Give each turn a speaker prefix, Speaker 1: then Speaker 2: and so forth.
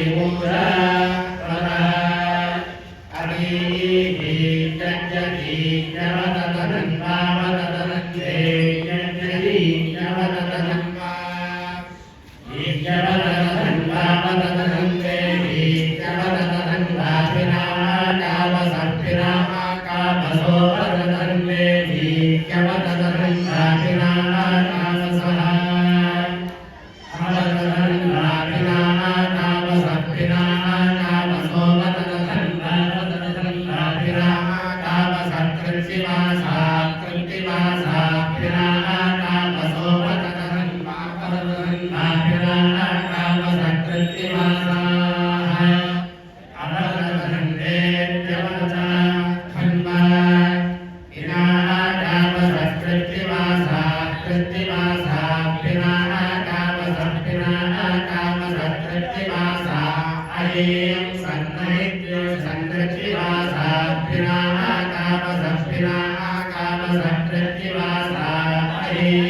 Speaker 1: ติมุราปราอริหิจัจจิจวัตตนันวาวัตตนันเตจัจจิจวัตตนันวาอิจวัตตนันวาวัตตนันเตอิจวัตตนันวาปินากาวสัพพินากาปโสวัตตนันเตอิจวัตตนันวาปินากาปสหวัตตนันวาปินากาปสัพพินากาปโสวัตตนันวาวัตตนันวาปินากาปสัพคริติมาสาคริติมาสาปินากาปโสวัตตนันวาวัตตนันวาปินากาปสัพคริติมาสาอวัตตนันเตจวัตตทันวาปินากาปสัพคริติมาสาคริติมาสาปินากาปสัพปินากาปสัพคริติมาสาอเยสันนิจโยสันคริติมาสาปินากาปสัพปินากาปสัพคริติมาสาอเย